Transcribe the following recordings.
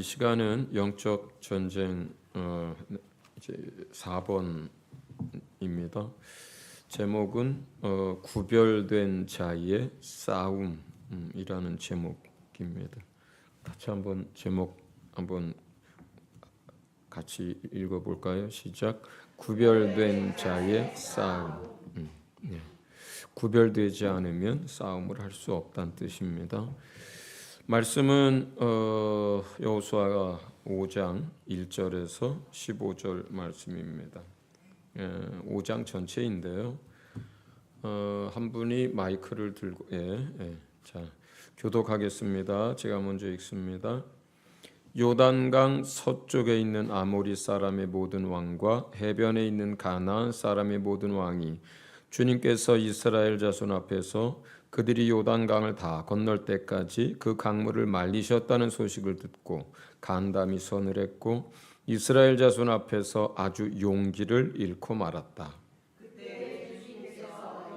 이 시간은 영적 전쟁 이제 4번입니다. 제목은 구별된 자의 싸움이라는 제목입니다. 같이 한번 제목 한번 같이 읽어볼까요? 시작. 구별된 자의 싸움. 네. 구별되지 않으면 싸움을 할 수 없다는 뜻입니다. 말씀은 여호수아 5장 1절에서 15절 말씀입니다. 5장 전체인데요. 한 분이 마이크를 들고 자, 교독하겠습니다. 제가 먼저 읽습니다. 요단강 서쪽에 있는 아모리 사람의 모든 왕과 해변에 있는 가나안 사람의 모든 왕이 주님께서 이스라엘 자손 앞에서 그들이 요단강을 다 건널 때까지 그 강물을 말리셨다는 소식을 듣고 간담이 서늘했고 이스라엘 자손 앞에서 아주 용기를 잃고 말았다. 그때 주님께서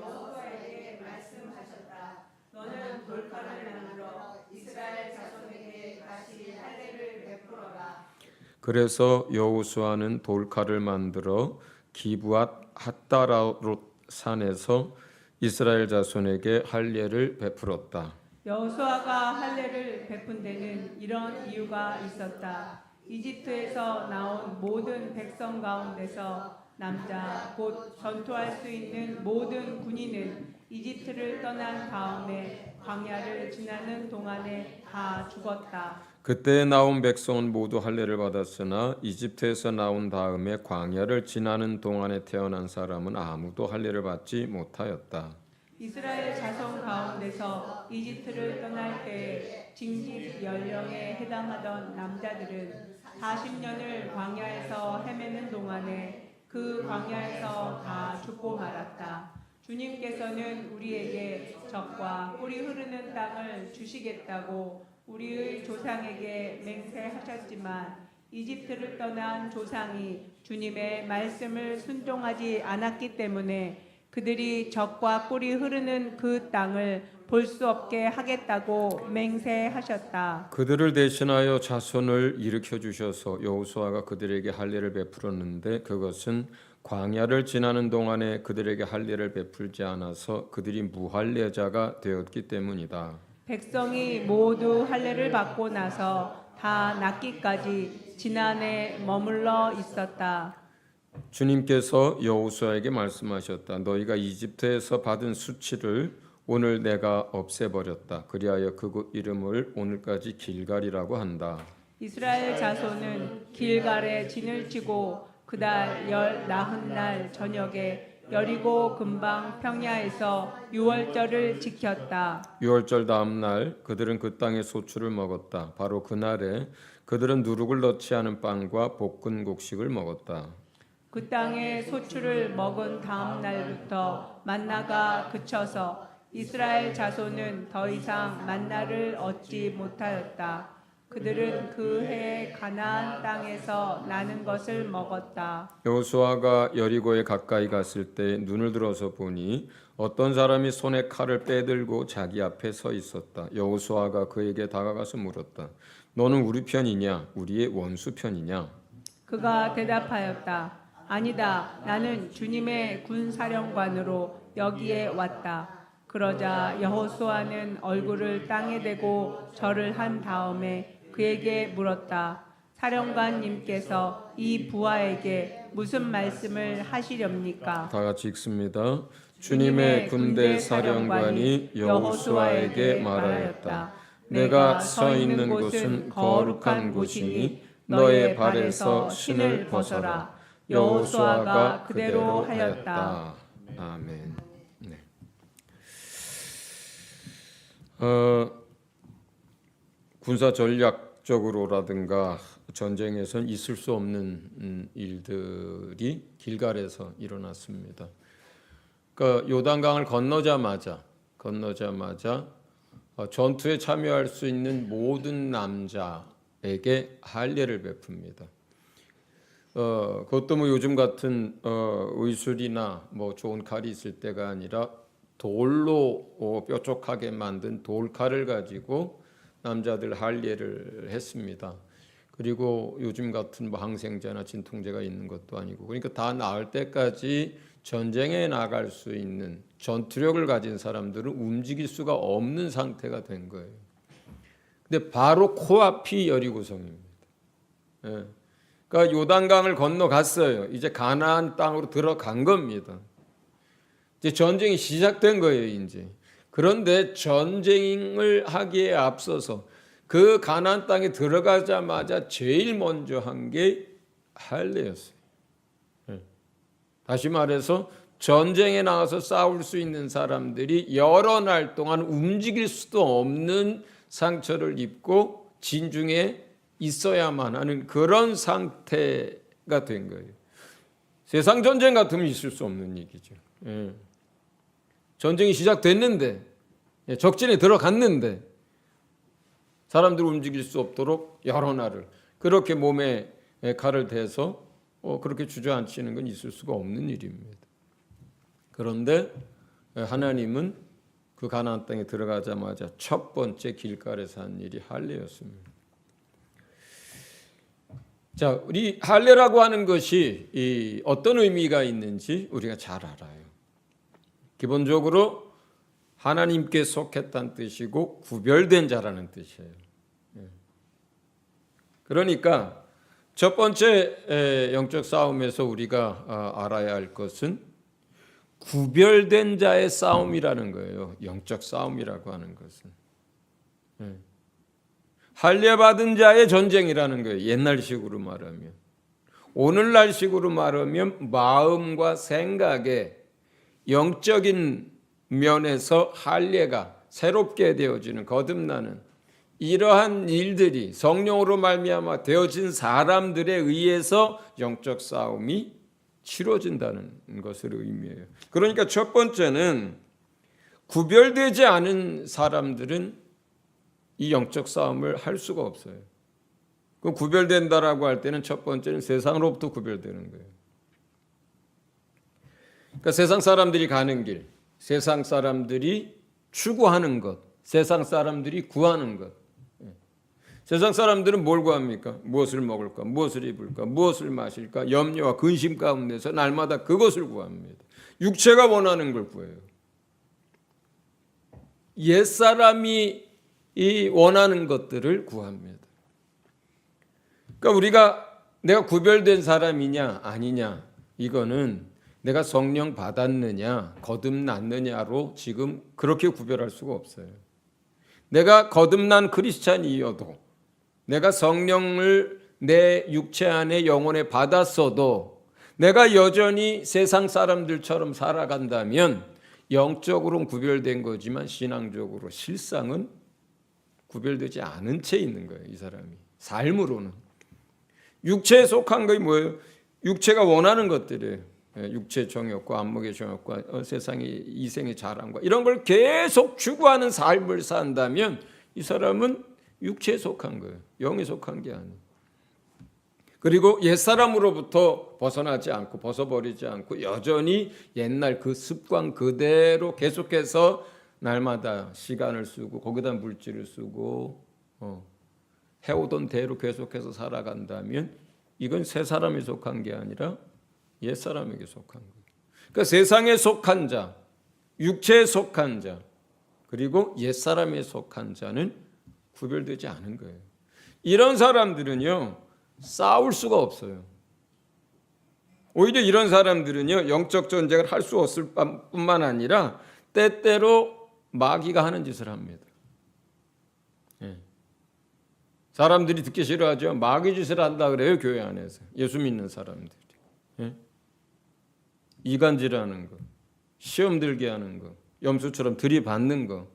여호수아에게 말씀하셨다. 너는 돌칼을 만들어 이스라엘 자손에게 다시 할례를 베풀어라. 그래서 여호수아는 돌칼을 만들어 기브앗 핫다라롯 산에서 이스라엘 자손에게 할례를 베풀었다. 여호수아가 할례를 베푼 데는 이런 이유가 있었다. 이집트에서 나온 모든 백성 가운데서 남자 곧 전투할 수 있는 모든 군인은 이집트를 떠난 다음에 광야를 지나는 동안에 다 죽었다. 그때 나온 백성은 모두 할례를 받았으나 이집트에서 나온 다음에 광야를 지나는 동안에 태어난 사람은 아무도 할례를 받지 못하였다. 이스라엘 자손 가운데서 이집트를 떠날 때에 징집 연령에 해당하던 남자들은 40년을 광야에서 헤매는 동안에 그 광야에서 다 죽고 말았다. 주님께서는 우리에게 적과 꿀이 흐르는 땅을 주시겠다고 우리의 조상에게 맹세하셨지만 이집트를 떠난 조상이 주님의 말씀을 순종하지 않았기 때문에 그들이 적과 꿀이 흐르는 그 땅을 볼 수 없게 하겠다고 맹세하셨다. 그들을 대신하여 자손을 일으켜 주셔서 여호수아가 그들에게 할례를 베풀었는데 그것은 광야를 지나는 동안에 그들에게 할례를 베풀지 않아서 그들이 무할례자가 되었기 때문이다. 백성이 모두 할례를 받고 나서 다 낫기까지 지난해 머물러 있었다. 주님께서 여호수아에게 말씀하셨다. 너희가 이집트에서 받은 수치를 오늘 내가 없애버렸다. 그리하여 그곳 이름을 오늘까지 길갈이라고 한다. 이스라엘 자손은 길갈에 진을 치고 그달 열 나흔날 저녁에 여리고 근방 평야에서 유월절을 지켰다. 유월절 다음 날 그들은 그 땅의 소출을 먹었다. 바로 그날에 그들은 누룩을 넣지 않은 빵과 볶은 곡식을 먹었다. 그 땅의 소출을 먹은 다음 날부터 만나가 그쳐서 이스라엘 자손은 더 이상 만나를 얻지 못하였다. 그들은 그 해에 가나안 땅에서 나는 것을 먹었다. 여호수아가 여리고에 가까이 갔을 때 눈을 들어서 보니 어떤 사람이 손에 칼을 빼들고 자기 앞에 서 있었다. 여호수아가 그에게 다가가서 물었다. 너는 우리 편이냐? 우리의 원수 편이냐? 그가 대답하였다. 아니다. 나는 주님의 군사령관으로 여기에 왔다. 그러자 여호수아는 얼굴을 땅에 대고 절을 한 다음에 그에게 물었다. 사령관님께서 이 부하에게 무슨 말씀을 하시렵니까? 다 같이 읽습니다. 주님의 군대 사령관이 여호수아에게 말하였다. 내가 서 있는 곳은 거룩한 곳이니 너의 발에서 신을 벗어라. 여호수아가 그대로 하였다. 아멘. 네. 군사 전략적으로라든가 전쟁에선 있을 수 없는 일들이 길갈에서 일어났습니다. 그러니까 요단강을 건너자마자 전투에 참여할 수 있는 모든 남자에게 할례를 베풉니다. 그것도 뭐 요즘 같은 의술이나 뭐 좋은 칼이 있을 때가 아니라 돌로 뾰족하게 만든 돌칼을 가지고 남자들 할례를 했습니다. 그리고 요즘 같은 뭐 항생제나 진통제가 있는 것도 아니고, 그러니까 다 나을 때까지 전쟁에 나갈 수 있는 전투력을 가진 사람들은 움직일 수가 없는 상태가 된 거예요. 근데 바로 코앞이 여리고성입니다. 예. 그러니까 요단강을 건너갔어요. 이제 가나안 땅으로 들어간 겁니다. 이제 전쟁이 시작된 거예요, 이제. 그런데 전쟁을 하기에 앞서서 그 가나안 땅에 들어가자마자 제일 먼저 한 게 할례였어요. 다시 말해서 전쟁에 나가서 싸울 수 있는 사람들이 여러 날 동안 움직일 수도 없는 상처를 입고 진중에 있어야만 하는 그런 상태가 된 거예요. 세상 전쟁 같으면 있을 수 없는 얘기죠. 전쟁이 시작됐는데, 적진에 들어갔는데 사람들 움직일 수 없도록 여러 날을 그렇게 몸에 칼을 대서 그렇게 주저앉히는 건 있을 수가 없는 일입니다. 그런데 하나님은 그 가나안 땅에 들어가자마자 첫 번째 길가에서 한 일이 할례였습니다. 자, 우리 할례라고 하는 것이 어떤 의미가 있는지 우리가 잘 알아요. 기본적으로 하나님께 속했다는 뜻이고 구별된 자라는 뜻이에요. 그러니까 첫 번째 영적 싸움에서 우리가 알아야 할 것은 구별된 자의 싸움이라는 거예요. 영적 싸움이라고 하는 것은 할례 받은 자의 전쟁이라는 거예요. 옛날식으로 말하면. 오늘날식으로 말하면 마음과 생각에 영적인 면에서 할례가 새롭게 되어지는, 거듭나는 이러한 일들이 성령으로 말미암아 되어진 사람들에 의해서 영적 싸움이 치러진다는 것을 의미해요. 그러니까 첫 번째는 구별되지 않은 사람들은 이 영적 싸움을 할 수가 없어요. 그 구별된다라고 할 때는 첫 번째는 세상으로부터 구별되는 거예요. 그러니까 세상 사람들이 가는 길, 세상 사람들이 추구하는 것, 세상 사람들이 구하는 것. 세상 사람들은 뭘 구합니까? 무엇을 먹을까? 무엇을 입을까? 무엇을 마실까? 염려와 근심 가운데서 날마다 그것을 구합니다. 육체가 원하는 걸 구해요. 옛사람이 이 원하는 것들을 구합니다. 그러니까 우리가 내가 구별된 사람이냐 아니냐, 이거는 내가 성령 받았느냐 거듭났느냐로 지금 그렇게 구별할 수가 없어요. 내가 거듭난 크리스찬이어도, 내가 성령을 내 육체 안에 영혼에 받았어도 내가 여전히 세상 사람들처럼 살아간다면 영적으로는 구별된 거지만 신앙적으로 실상은 구별되지 않은 채 있는 거예요. 이 사람이 삶으로는. 육체에 속한 것이 뭐예요? 육체가 원하는 것들이에요. 육체 정욕과 안목의 정욕과 세상의 이생의 자랑과 이런 걸 계속 추구하는 삶을 산다면 이 사람은 육체에 속한 거예요. 영에 속한 게 아니에요. 그리고 옛사람으로부터 벗어나지 않고 벗어버리지 않고 여전히 옛날 그 습관 그대로 계속해서 날마다 시간을 쓰고 거기다 물질을 쓰고 해오던 대로 계속해서 살아간다면 이건 새 사람에 속한 게 아니라 옛 사람에게 속한 거예요. 그러니까 세상에 속한 자, 육체에 속한 자, 그리고 옛 사람에 속한 자는 구별되지 않은 거예요. 이런 사람들은요 싸울 수가 없어요. 오히려 이런 사람들은요 영적 전쟁을 할 수 없을 뿐만 아니라 때때로 마귀가 하는 짓을 합니다. 사람들이 듣기 싫어하죠. 마귀 짓을 한다 그래요. 교회 안에서 예수 믿는 사람들이. 이간질하는 거, 시험 들게 하는 거, 염소처럼 들이받는 거,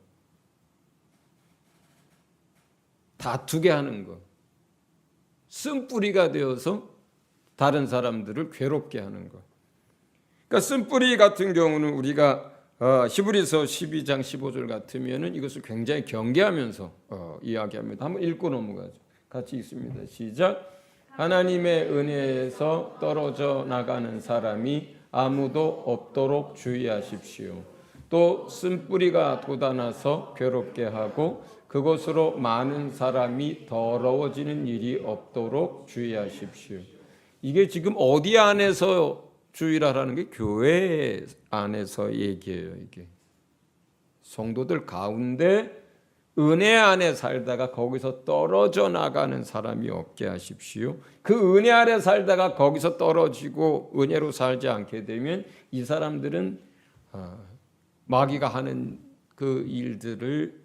다투게 하는 거, 쓴뿌리가 되어서 다른 사람들을 괴롭게 하는 거. 그러니까 쓴뿌리 같은 경우는 우리가 히브리서 12장 15절 같으면은 이것을 굉장히 경계하면서 이야기합니다. 한번 읽고 넘어가죠. 같이 읽습니다. 시작. 하나님의 은혜에서 떨어져 나가는 사람이 아무도 없도록 주의하십시오. 또 쓴뿌리가 돋아나서 괴롭게 하고 그것으로 많은 사람이 더러워지는 일이 없도록 주의하십시오. 이게 지금 어디 안에서 주의하라는 게 교회 안에서 얘기해요. 이게 성도들 가운데 은혜 안에 살다가 거기서 떨어져 나가는 사람이 없게 하십시오. 그 은혜 안에 살다가 거기서 떨어지고 은혜로 살지 않게 되면 이 사람들은 마귀가 하는 그 일들을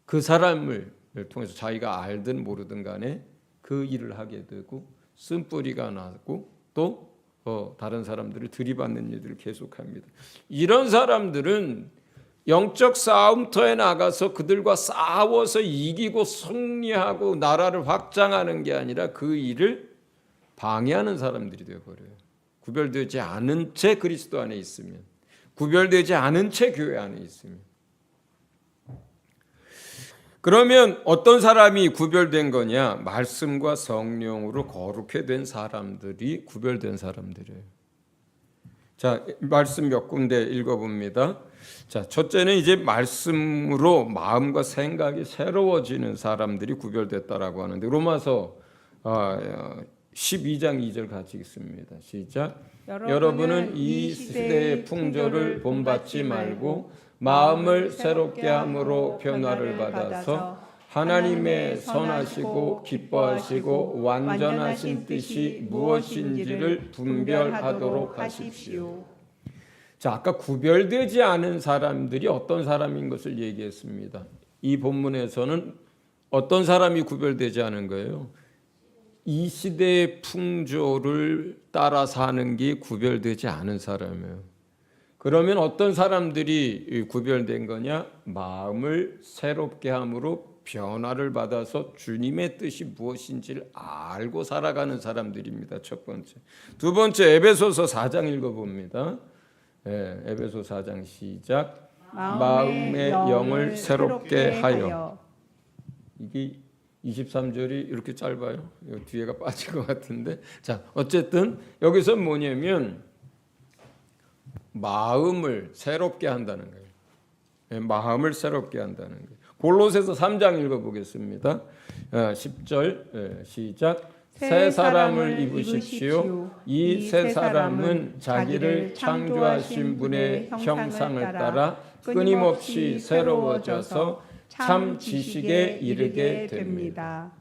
그 사람을 통해서 자기가 알든 모르든 간에 그 일을 하게 되고 쓴뿌리가 나고 또 다른 사람들을 들이받는 일들을 계속합니다. 이런 사람들은 영적 싸움터에 나가서 그들과 싸워서 이기고 승리하고 나라를 확장하는 게 아니라 그 일을 방해하는 사람들이 되어버려요. 구별되지 않은 채 그리스도 안에 있으면, 구별되지 않은 채 교회 안에 있으면. 그러면 어떤 사람이 구별된 거냐? 말씀과 성령으로 거룩해 된 사람들이 구별된 사람들이에요. 자, 말씀 몇 군데 읽어봅니다. 자, 첫째는 이제 말씀으로 마음과 생각이 새로워지는 사람들이 구별됐다라고 하는데 로마서 12장 2절 같이 읽습니다. 시작. 여러분은 이 시대의 풍조를 본받지 말고 마음을 새롭게 함으로 변화를 받아서 하나님의 선하시고 기뻐하시고 완전하신 뜻이 무엇인지를 분별하도록 하십시오. 자, 아까 구별되지 않은 사람들이 어떤 사람인 것을 얘기했습니다. 이 본문에서는 어떤 사람이 구별되지 않은 거예요? 이 시대의 풍조를 따라 사는 게 구별되지 않은 사람이에요. 그러면 어떤 사람들이 구별된 거냐? 마음을 새롭게 함으로 변화를 받아서 주님의 뜻이 무엇인지를 알고 살아가는 사람들입니다. 첫 번째. 두 번째, 에베소서 4장 읽어봅니다. 에베소 4장 시작. 마음의 영을 새롭게 하여. 이게 23절이 이렇게 짧아요. 뒤에가 빠질 것 같은데. 자, 어쨌든 여기서 뭐냐면 마음을 새롭게 한다는 거예요. 마음을 새롭게 한다는 거예요. 골로새서 3장 읽어보겠습니다. 10절 시작. 새 사람을 입으십시오. 이 새 사람은 자기를 창조하신 분의 형상을 따라 끊임없이 새로워져서 참 지식에 이르게 됩니다.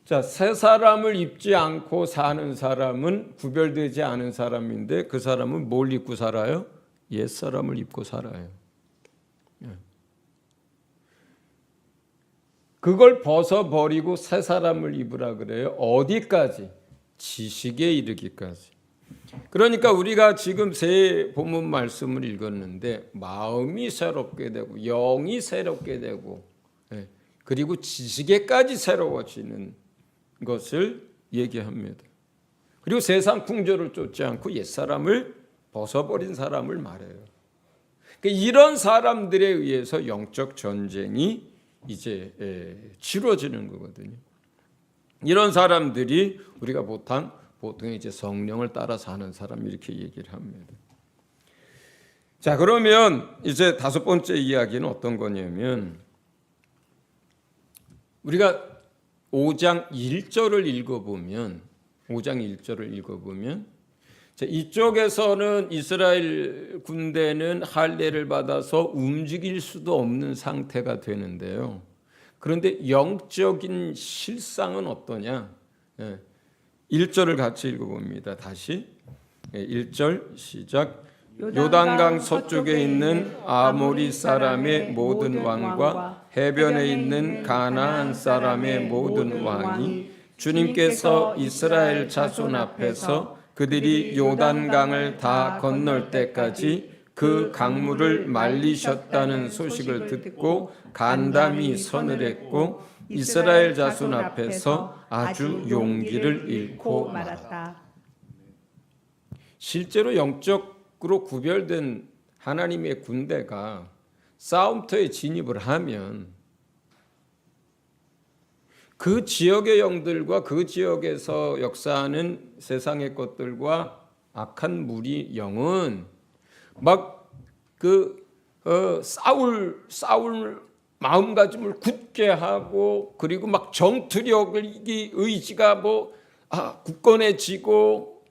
자, 새 사람을 입지 않고 사는 사람은 구별되지 않은 사람인데 그 사람은 뭘 입고 살아요? 옛 사람을 입고 살아요. 그걸 벗어버리고 새 사람을 입으라 그래요. 어디까지? 지식에 이르기까지. 그러니까 우리가 지금 세 본문 말씀을 읽었는데 마음이 새롭게 되고 영이 새롭게 되고 그리고 지식에까지 새로워지는 것을 얘기합니다. 그리고 세상 풍조를 쫓지 않고 옛사람을 벗어버린 사람을 말해요. 그러니까 이런 사람들에 의해서 영적 전쟁이 이제 치러지는 거거든요. 이런 사람들이 우리가 보통 이제 성령을 따라 사는 사람 이렇게 얘기를 합니다. 자, 그러면 이제 다섯 번째 이야기는 어떤 거냐면 우리가 5장 1절을 읽어보면 이쪽에서는 이스라엘 군대는 할례를 받아서 움직일 수도 없는 상태가 되는데요. 그런데 영적인 실상은 어떠냐? 1절을 같이 읽어봅니다. 다시 1절 시작. 요단강 서쪽에 있는 아모리 사람의 모든 왕과 해변에 있는 가나안 사람의 모든 왕이 주님께서 이스라엘 자손 앞에서 그들이 요단강을 다 건널 때까지 그 강물을 말리셨다는 소식을 듣고 간담이 서늘했고 이스라엘 자손 앞에서 아주 용기를 잃고 말았다. 실제로 영적으로 구별된 하나님의 군대가 싸움터에 진입을 하면 그 지역의 영들과 그 지역에서 역사하는 세상의 것들과 악한 무리 영은 막 싸울 마음가짐을 굳게 하고 그리고 막 전투력을 의지가 굳건해지고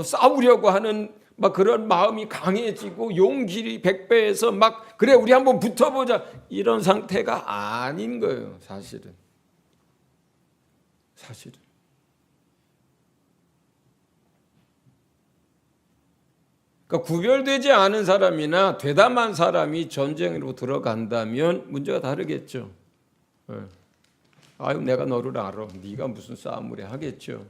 싸우려고 하는 막 그런 마음이 강해지고 용기 100배에서 막 그래 우리 한번 붙어보자 이런 상태가 아닌 거예요. 사실은. 그러니까 구별되지 않은 사람이나 되담한 사람이 전쟁으로 들어간다면 문제가 다르겠죠. 아유 내가 너를 알아. 네가 무슨 싸움을 해 하겠죠.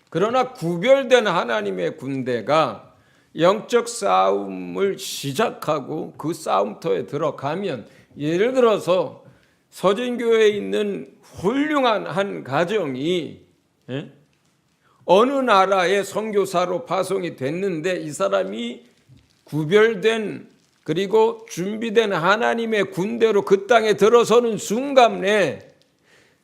그러나 구별된 하나님의 군대가 영적 싸움을 시작하고 그 싸움터에 들어가면 예를 들어서 서진교회에 있는 훌륭한 한 가정이 어느 나라의 선교사로 파송이 됐는데 이 사람이 구별된 그리고 준비된 하나님의 군대로 그 땅에 들어서는 순간에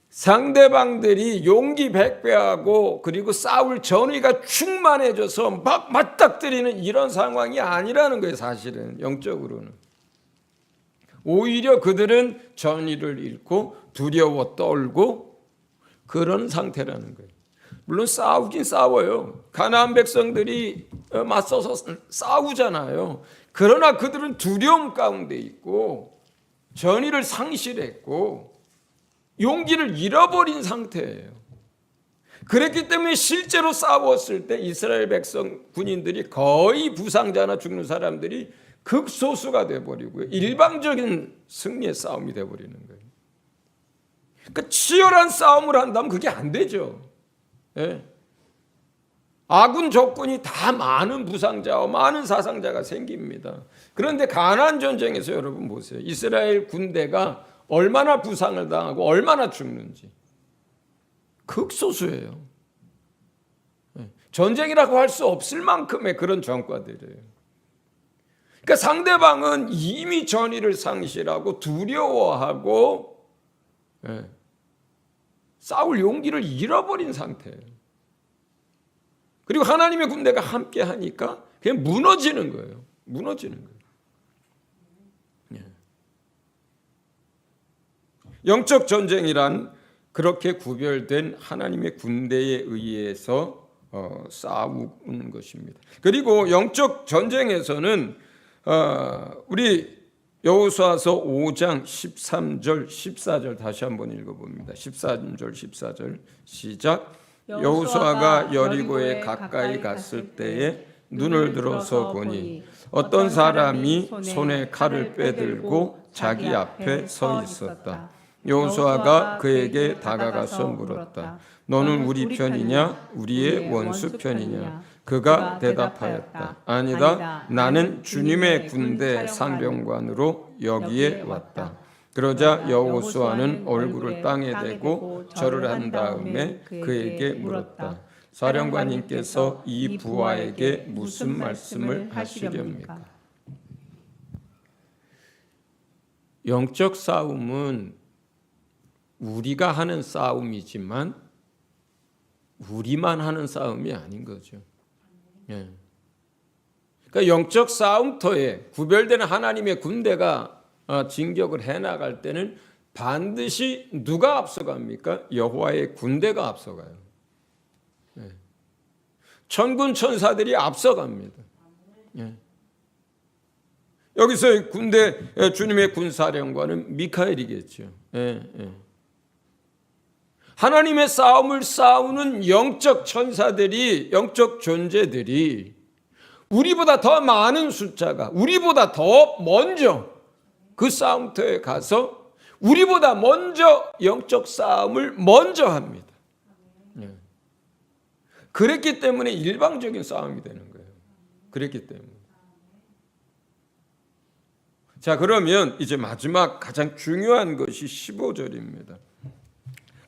상대방들이 용기 100배하고 그리고 싸울 전의가 충만해져서 막 맞닥뜨리는 이런 상황이 아니라는 거예요. 사실은 영적으로는. 오히려 그들은 전의를 잃고 두려워 떨고 그런 상태라는 거예요. 물론 싸우긴 싸워요. 가나안 백성들이 맞서서 싸우잖아요. 그러나 그들은 두려움 가운데 있고 전의를 상실했고 용기를 잃어버린 상태예요. 그랬기 때문에 실제로 싸웠을 때 이스라엘 백성 군인들이 거의 부상자나 죽는 사람들이 극소수가 돼버리고요. 일방적인 승리의 싸움이 돼버리는 거예요. 그러니까 치열한 싸움을 한다면 그게 안 되죠. 예. 아군 적군이 다 많은 부상자와 많은 사상자가 생깁니다. 그런데 가나안 전쟁에서 여러분 보세요. 이스라엘 군대가 얼마나 부상을 당하고 얼마나 죽는지 극소수예요. 전쟁이라고 할 수 없을 만큼의 그런 전과들이에요. 그러니까 상대방은 이미 전의를 상실하고 두려워하고 싸울 용기를 잃어버린 상태예요. 그리고 하나님의 군대가 함께 하니까 그냥 무너지는 거예요. 무너지는 거예요. 영적 전쟁이란 그렇게 구별된 하나님의 군대에 의해서 싸우는 것입니다. 그리고 영적 전쟁에서는 우리 여호수아서 5장 13절 14절 다시 한번 읽어봅니다. 13절 14절 시작. 여호수아가 여리고에 가까이 갔을 때에 눈을 들어서 보니 어떤 사람이 손에 칼을 빼들고 자기 앞에 서 있었다. 여호수아가 그에게 다가가서 물었다. 너는 우리 편이냐 우리의 원수 편이냐? 그가 대답하였다. 아니다. 나는 주님의 군대 상병관으로 여기에 왔다. 그러자 여호수아는 얼굴을 땅에 대고 절을 한 다음에 그에게 물었다. 사령관님께서 이 부하에게 무슨 말씀을 하시렵니까? 영적 싸움은 우리가 하는 싸움이지만 우리만 하는 싸움이 아닌 거죠. 그러니까 영적 싸움터에 구별된 하나님의 군대가 진격을 해나갈 때는 반드시 누가 앞서갑니까? 여호와의 군대가 앞서가요. 천군 천사들이 앞서갑니다. 여기서 군대 주님의 군사령관은 미카엘이겠죠. 하나님의 싸움을 싸우는 영적 천사들이 영적 존재들이 우리보다 더 많은 숫자가 우리보다 더 먼저 그 싸움터에 가서 우리보다 먼저 영적 싸움을 먼저 합니다. 그랬기 때문에 일방적인 싸움이 되는 거예요. 그랬기 때문에. 자, 그러면 이제 마지막 가장 중요한 것이 15절입니다.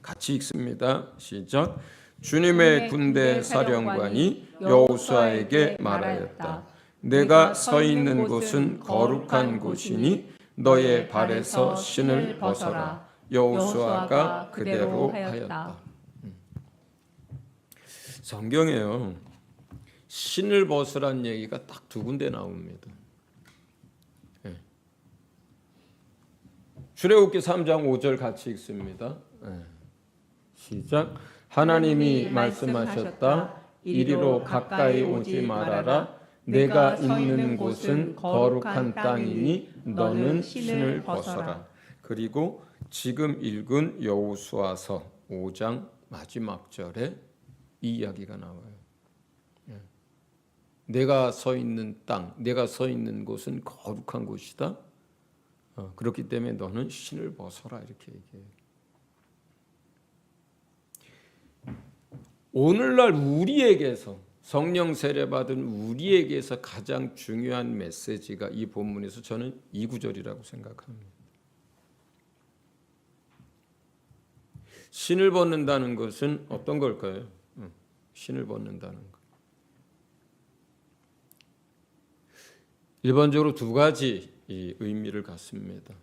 같이 읽습니다. 시작. 주님의 군대 사령관이 여호수아에게 말하였다. 내가 서 있는 곳은 거룩한 곳이니 너의 발에서 신을 벗어라. 여호수아가 그대로 하였다. 성경에요. 신을 벗으란 얘기가 딱 두 군데 나옵니다. 출애굽기 3장 5절 같이 읽습니다. 시작. 하나님이 말씀하셨다. 이리로 가까이 오지 말아라. 내가 있는 곳은 거룩한 땅이니 너는 신을 벗어라. 그리고 지금 읽은 여호수아서 5장 마지막 절에 이 이야기가 나와요. 내가 서 있는 땅, 내가 서 있는 곳은 거룩한 곳이다. 그렇기 때문에 너는 신을 벗어라 이렇게 얘기해요. 오늘날 우리에게서 성령 세례 받은 우리에게서 가장 중요한 메시지가 이 본문에서 저는 이 구절이라고 생각합니다. 신을 벗는다는 것은 어떤 걸까요? 신을 벗는다는 것. 일반적으로 두 가지 의미를 갖습니다.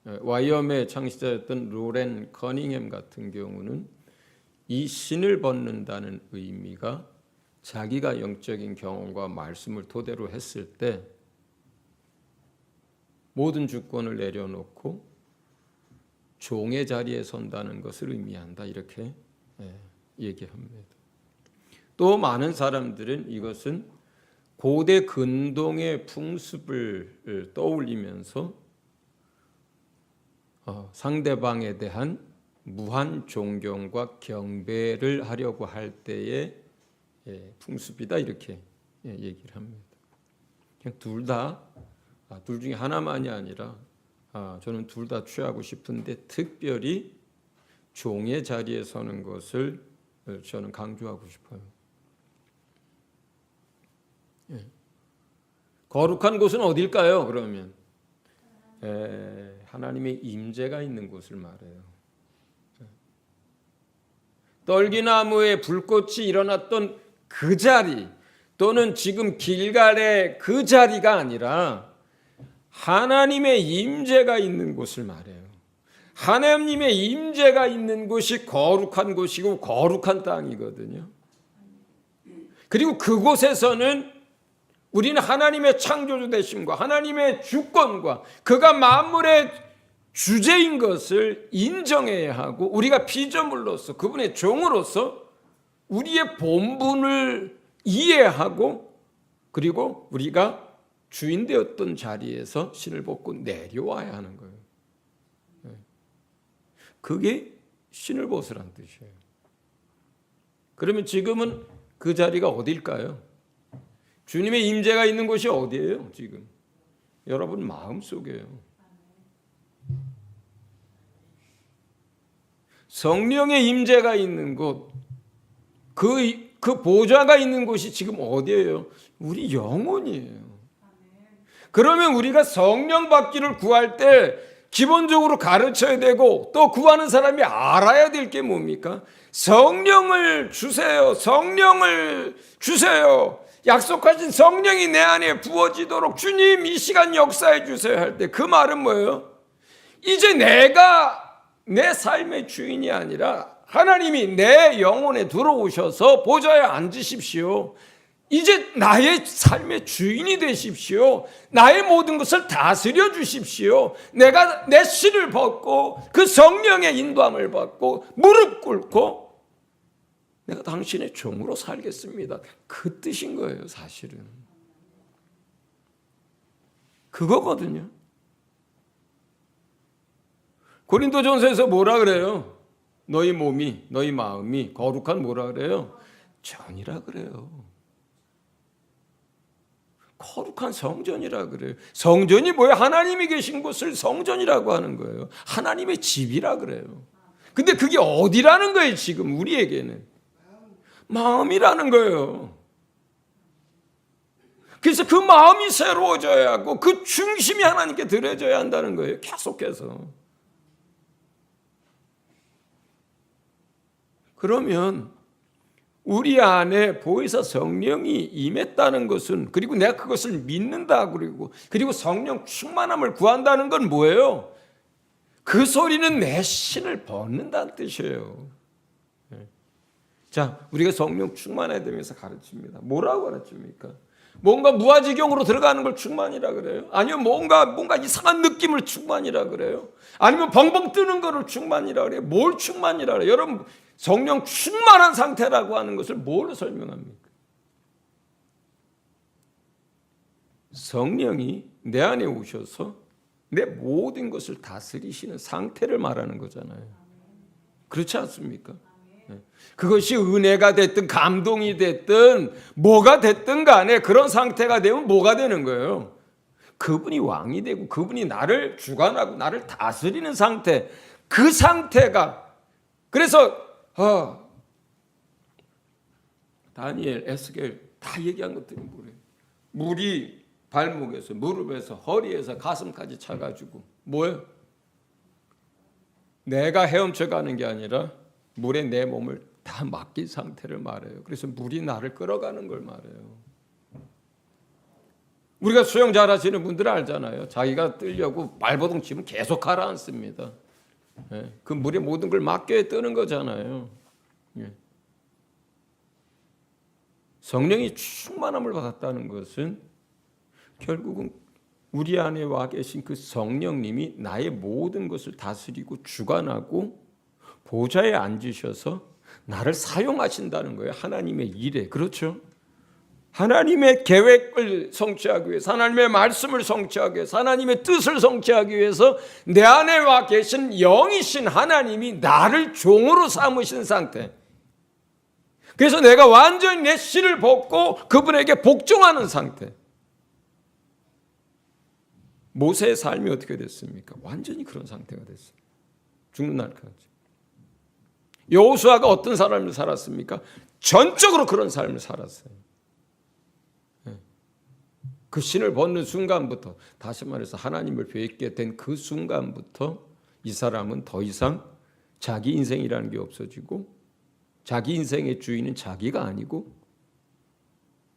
YM의 창시자였던 로렌 커닝햄 같은 경우는 이 신을 벗는다는 의미가 자기가 영적인 경험과 말씀을 토대로 했을 때 모든 주권을 내려놓고 종의 자리에 선다는 것을 의미한다 이렇게 얘기합니다. 또 많은 사람들은 이것은 고대 근동의 풍습을 떠올리면서 상대방에 대한 무한 존경과 경배를 하려고 할 때의 풍습이다 이렇게 얘기를 합니다. 그냥 둘 중에 하나만이 아니라 저는 둘 다 취하고 싶은데 특별히 종의 자리에 서는 것을 저는 강조하고 싶어요. 거룩한 곳은 어딜까요? 그러면 하나님의 임재가 있는 곳을 말해요. 떨기나무에 불꽃이 일어났던 그 자리 또는 지금 길갈의 그 자리가 아니라 하나님의 임재가 있는 곳을 말해요. 하나님의 임재가 있는 곳이 거룩한 곳이고 거룩한 땅이거든요. 그리고 그곳에서는 우리는 하나님의 창조주 되심과 하나님의 주권과 그가 만물의 주제인 것을 인정해야 하고 우리가 피조물로서 그분의 종으로서 우리의 본분을 이해하고 그리고 우리가 주인 되었던 자리에서 신을 벗고 내려와야 하는 거예요. 그게 신을 벗으란 뜻이에요. 그러면 지금은 그 자리가 어딜까요? 주님의 임재가 있는 곳이 어디예요? 지금 여러분 마음속에요. 성령의 임재가 있는 곳, 그 보좌가 있는 곳이 지금 어디예요? 우리 영혼이에요. 그러면 우리가 성령 받기를 구할 때 기본적으로 가르쳐야 되고 또 구하는 사람이 알아야 될 게 뭡니까? 성령을 주세요. 성령을 주세요. 약속하신 성령이 내 안에 부어지도록 주님 이 시간 역사해 주세요 할 때 그 말은 뭐예요? 이제 내가 내 삶의 주인이 아니라 하나님이 내 영혼에 들어오셔서 보좌에 앉으십시오. 이제 나의 삶의 주인이 되십시오. 나의 모든 것을 다스려 주십시오. 내가 내 신을 벗고 그 성령의 인도함을 받고 무릎 꿇고 내가 당신의 종으로 살겠습니다. 그 뜻인 거예요, 사실은. 그거거든요. 고린도전서에서 뭐라 그래요? 너희 몸이, 너희 마음이 거룩한 뭐라 그래요? 전이라 그래요. 거룩한 성전이라 그래요. 성전이 뭐예요? 하나님이 계신 곳을 성전이라고 하는 거예요. 하나님의 집이라 그래요. 근데 그게 어디라는 거예요, 지금 우리에게는? 마음이라는 거예요. 그래서 그 마음이 새로워져야 하고 그 중심이 하나님께 드려져야 한다는 거예요. 계속해서. 그러면 우리 안에 보혜사 성령이 임했다는 것은 그리고 내가 그것을 믿는다 그리고 성령 충만함을 구한다는 건 뭐예요? 그 소리는 내 신을 벗는다는 뜻이에요. 자, 우리가 성령 충만해야 되면서 가르칩니다. 뭐라고 가르칩니까? 뭔가 무아지경으로 들어가는 걸 충만이라 그래요? 아니면 뭔가 이상한 느낌을 충만이라 그래요? 아니면 벙벙 뜨는 거를 충만이라 그래요? 뭘 충만이라 그래요? 여러분, 성령 충만한 상태라고 하는 것을 뭘로 설명합니까? 성령이 내 안에 오셔서 내 모든 것을 다스리시는 상태를 말하는 거잖아요. 그렇지 않습니까? 그것이 은혜가 됐든 감동이 됐든 뭐가 됐든 간에 그런 상태가 되면 뭐가 되는 거예요? 그분이 왕이 되고 그분이 나를 주관하고 나를 다스리는 상태, 그 상태가. 그래서 다니엘, 에스겔 다 얘기한 것들이 뭐래요? 물이 발목에서 무릎에서 허리에서 가슴까지 차가지고 뭐예요? 내가 헤엄쳐가는 게 아니라 물에 내 몸을 다 맡긴 상태를 말해요. 그래서 물이 나를 끌어가는 걸 말해요. 우리가 수영 잘하시는 분들 알잖아요. 자기가 뜨려고 발버둥 치면 계속 가라앉습니다. 그 물에 모든 걸 맡겨야 뜨는 거잖아요. 성령이 충만함을 받았다는 것은 결국은 우리 안에 와 계신 그 성령님이 나의 모든 것을 다스리고 주관하고 보좌에 앉으셔서 나를 사용하신다는 거예요. 하나님의 일에. 그렇죠? 하나님의 계획을 성취하기 위해서, 하나님의 말씀을 성취하기 위해서, 하나님의 뜻을 성취하기 위해서 내 안에 와 계신 영이신 하나님이 나를 종으로 삼으신 상태. 그래서 내가 완전히 내 신을 벗고 그분에게 복종하는 상태. 모세의 삶이 어떻게 됐습니까? 완전히 그런 상태가 됐어요. 죽는 날까지. 여호수아가 어떤 삶을 살았습니까? 전적으로 그런 삶을 살았어요. 그 신을 벗는 순간부터, 다시 말해서 하나님을 뵙게 된 그 순간부터 이 사람은 더 이상 자기 인생이라는 게 없어지고 자기 인생의 주인은 자기가 아니고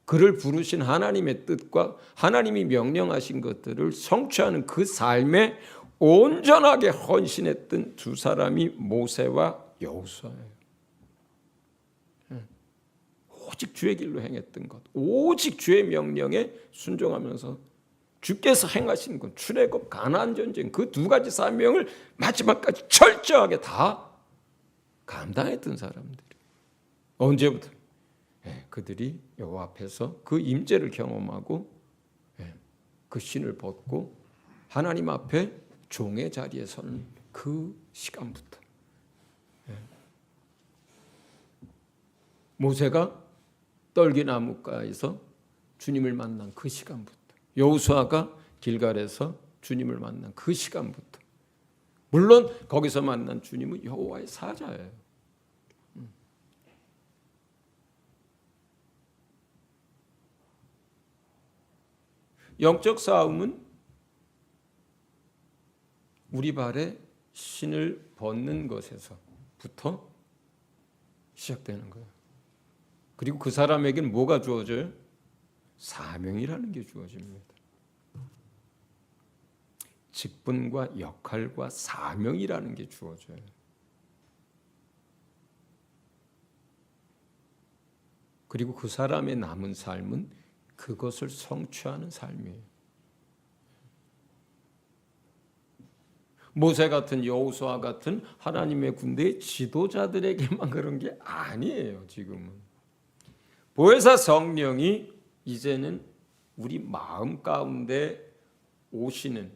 그를 부르신 하나님의 뜻과 하나님이 명령하신 것들을 성취하는 그 삶에 온전하게 헌신했던 두 사람이 모세와 여호수아예요. 오직 주의 길로 행했던 것, 오직 주의 명령에 순종하면서 주께서 행하신 것, 출애굽, 가나안 전쟁, 그 두 가지 사명을 마지막까지 철저하게 다 감당했던 사람들이. 언제부터? 그들이 여호와 앞에서 그 임재를 경험하고 그 신을 벗고 하나님 앞에 종의 자리에 서는 그 시간부터. 모세가 떨기나무가에서 주님을 만난 그 시간부터, 여호수아가 길갈에서 주님을 만난 그 시간부터, 물론 거기서 만난 주님은 여호와의 사자예요. 영적 싸움은 우리 발에 신을 벗는 것에서부터 시작되는 거예요. 그리고 그 사람에게는 뭐가 주어져요? 사명이라는 게 주어집니다. 직분과 역할과 사명이라는 게 주어져요. 그리고 그 사람의 남은 삶은 그것을 성취하는 삶이에요. 모세 같은, 여호수아 같은 하나님의 군대의 지도자들에게만 그런 게 아니에요. 지금은 보혜사 성령이 이제는 우리 마음 가운데 오시는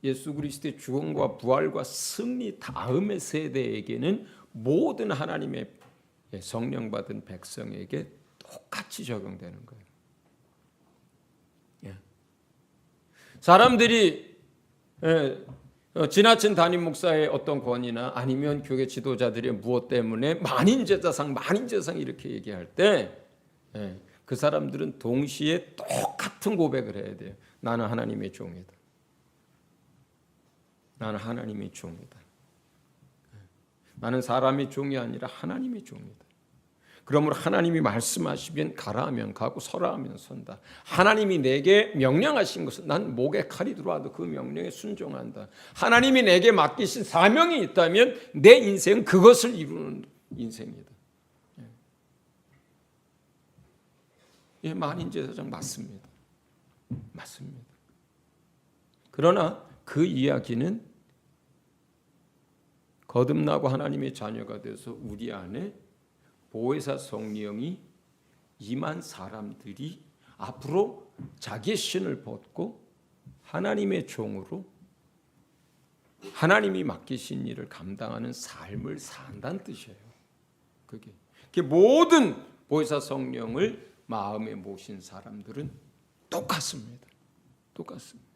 예수 그리스도의 죽음과 부활과 승리 다음의 세대에게는 모든 하나님의 성령 받은 백성에게 똑같이 적용되는 거예요. 사람들이 지나친 담임 목사의 어떤 권위나 아니면 교회 지도자들의 무엇 때문에 만인제사상 이렇게 얘기할 때 그 사람들은 동시에 똑같은 고백을 해야 돼요. 나는 하나님의 종이다. 나는 하나님의 종이다. 나는 사람의 종이 아니라 하나님의 종이다. 그러므로 하나님이 말씀하시면 가라 하면 가고 서라 하면 선다. 하나님이 내게 명령하신 것은 난 목에 칼이 들어와도 그 명령에 순종한다. 하나님이 내게 맡기신 사명이 있다면 내 인생은 그것을 이루는 인생이다. 만인제사장 맞습니다. 맞습니다. 그러나 그 이야기는 거듭나고 하나님의 자녀가 돼서 우리 안에 보혜사 성령이 임한 사람들이 앞으로 자기의 신을 벗고 하나님의 종으로 하나님이 맡기신 일을 감당하는 삶을 산다는 뜻이에요. 그게 모든 보혜사 성령을 마음에 모신 사람들은 똑같습니다. 똑같습니다.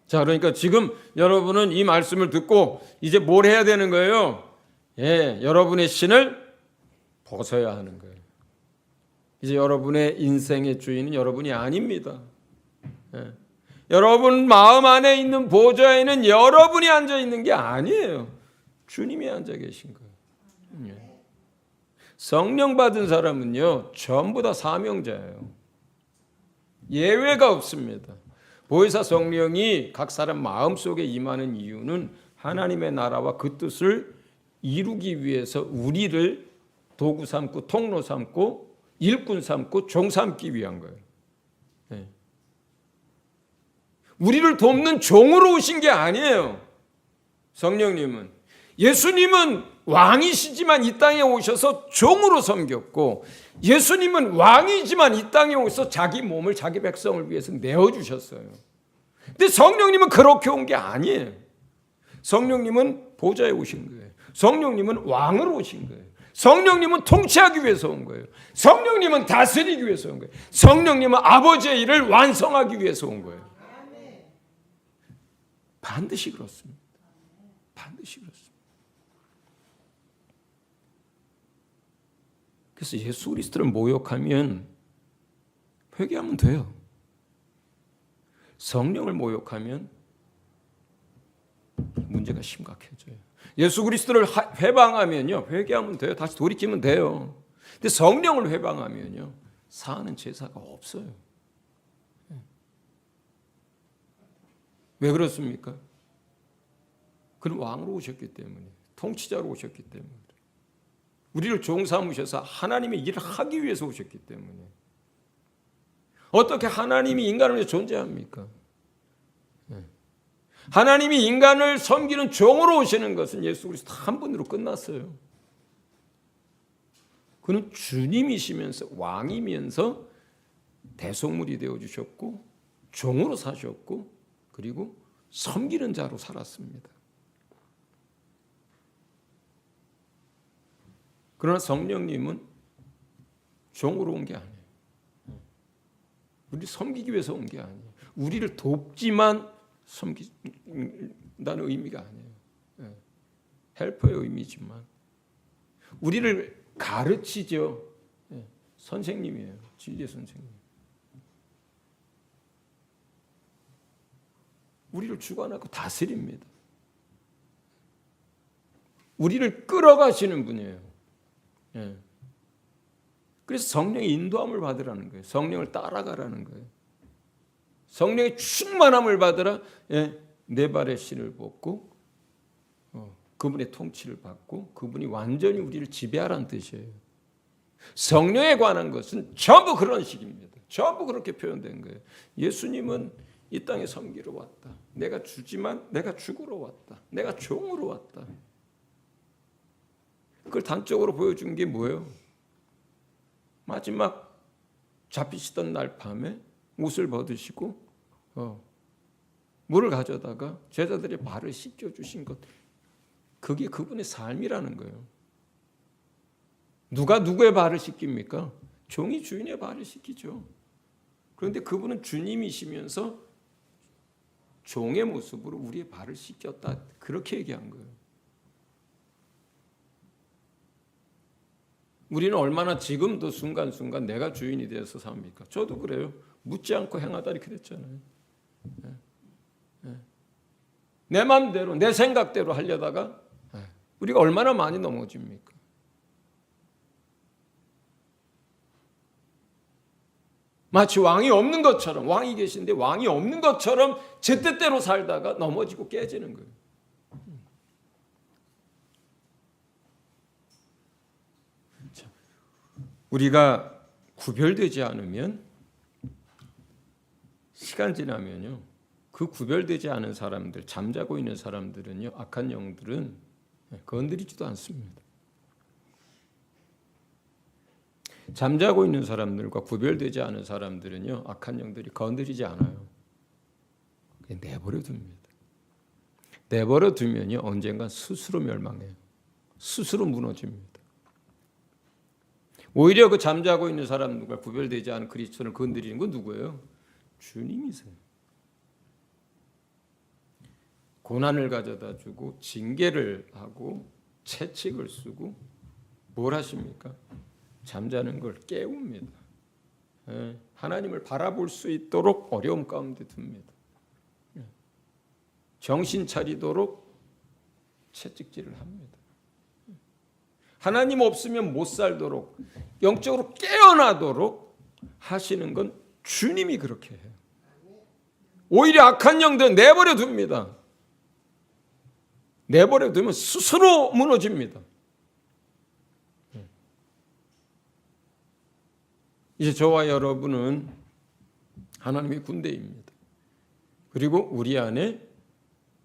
자, 그러니까 지금 여러분은 이 말씀을 듣고 이제 뭘 해야 되는 거예요? 여러분의 신을 벗어야 하는 거예요. 이제 여러분의 인생의 주인은 여러분이 아닙니다. 여러분 마음 안에 있는 보좌에는 여러분이 앉아 있는 게 아니에요. 주님이 앉아 계신 거예요. 성령 받은 사람은요, 전부 다 사명자예요. 예외가 없습니다. 보혜사 성령이 각 사람 마음속에 임하는 이유는 하나님의 나라와 그 뜻을 이루기 위해서 우리를 도구 삼고 통로 삼고 일꾼 삼고 종 삼기 위한 거예요. 우리를 돕는 종으로 오신 게 아니에요. 성령님은. 예수님은 왕이시지만 이 땅에 오셔서 종으로 섬겼고, 예수님은 왕이지만 이 땅에 오셔서 자기 몸을 자기 백성을 위해서 내어주셨어요. 근데 성령님은 그렇게 온 게 아니에요. 성령님은 보좌에 오신 거예요. 성령님은 왕으로 오신 거예요. 성령님은 통치하기 위해서 온 거예요. 성령님은 다스리기 위해서 온 거예요. 성령님은 아버지의 일을 완성하기 위해서 온 거예요. 반드시 그렇습니다. 반드시 그렇습니다. 그래서 예수 그리스도를 모욕하면 회개하면 돼요. 성령을 모욕하면 문제가 심각해져요. 예수 그리스도를 회방하면요, 회개하면 돼요. 다시 돌이키면 돼요. 근데 성령을 회방하면요, 사하는 제사가 없어요. 왜 그렇습니까? 그는 왕으로 오셨기 때문에, 통치자로 오셨기 때문에, 우리를 종 삼으셔서 하나님의 일을 하기 위해서 오셨기 때문에. 어떻게 하나님이 인간을 위해 존재합니까? 하나님이 인간을 섬기는 종으로 오시는 것은 예수 그리스도 한 분으로 끝났어요. 그는 주님이시면서 왕이면서 대속물이 되어주셨고 종으로 사셨고 그리고 섬기는 자로 살았습니다. 그러나 성령님은 종으로 온 게 아니에요. 우리를 섬기기 위해서 온 게 아니에요. 우리를 돕지만 섬긴다는 의미가 아니에요. 헬퍼의 의미지만 우리를 가르치죠. 선생님이에요. 진리의 선생님. 우리를 주관하고 다스립니다. 우리를 끌어가시는 분이에요. 그래서 성령의 인도함을 받으라는 거예요. 성령을 따라가라는 거예요. 성령의 충만함을 받으라. 내 발에 신을 벗고 그분의 통치를 받고 그분이 완전히 우리를 지배하라는 뜻이에요. 성령에 관한 것은 전부 그런 식입니다. 전부 그렇게 표현된 거예요. 예수님은 이 땅에 섬기러 왔다. 내가 주지만 내가 죽으러 왔다. 내가 종으로 왔다. 그걸 단적으로 보여준 게 뭐예요? 마지막 잡히시던 날 밤에 옷을 벗으시고 물을 가져다가 제자들의 발을 씻겨주신 것, 그게 그분의 삶이라는 거예요. 누가 누구의 발을 씻깁니까? 종이 주인의 발을 씻기죠. 그런데 그분은 주님이시면서 종의 모습으로 우리의 발을 씻겼다, 그렇게 얘기한 거예요. 우리는 얼마나 지금도 순간순간 내가 주인이 되어서 삽니까? 저도 그래요. 묻지 않고 행하다 이렇게 됐잖아요. 내 마음대로 내 생각대로 하려다가 우리가 얼마나 많이 넘어집니까? 마치 왕이 없는 것처럼, 왕이 계신데 왕이 없는 것처럼 제 뜻대로 살다가 넘어지고 깨지는 거예요. 우리가 구별되지 않으면 시간 지나면요, 그 구별되지 않은 사람들, 잠자고 있는 사람들은요, 악한 영들은 건드리지도 않습니다. 잠자고 있는 사람들과 구별되지 않은 사람들은요, 악한 영들이 건드리지 않아요. 그냥 내버려 둡니다. 내버려 두면요, 언젠간 스스로 멸망해요. 스스로 무너집니다. 오히려 그 잠자고 있는 사람들과 구별되지 않은 그리스도를 건드리는 건 누구예요? 주님이세요. 고난을 가져다 주고 징계를 하고 채찍을 쓰고 뭘 하십니까? 잠자는 걸 깨웁니다. 하나님을 바라볼 수 있도록 어려움 가운데 둡니다. 정신 차리도록 채찍질을 합니다. 하나님 없으면 못 살도록 영적으로 깨어나도록 하시는 건 주님이 그렇게 해요. 오히려 악한 영들 내버려 둡니다. 내버려 두면 스스로 무너집니다. 이제 저와 여러분은 하나님의 군대입니다. 그리고 우리 안에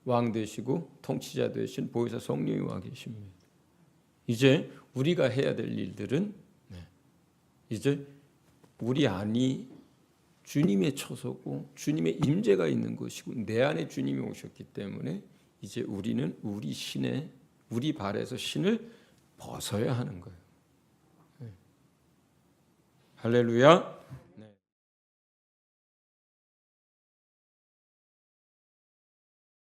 왕 되시고 통치자 되신 보혜사 성령이 와 계십니다. 이제 우리가 해야 될 일들은 이제 우리 안이 주님의 처소고 주님의 임재가 있는 것이고 내 안에 주님이 오셨기 때문에 이제 우리는 우리 발에서 신을 벗어야 하는 거예요. 할렐루야.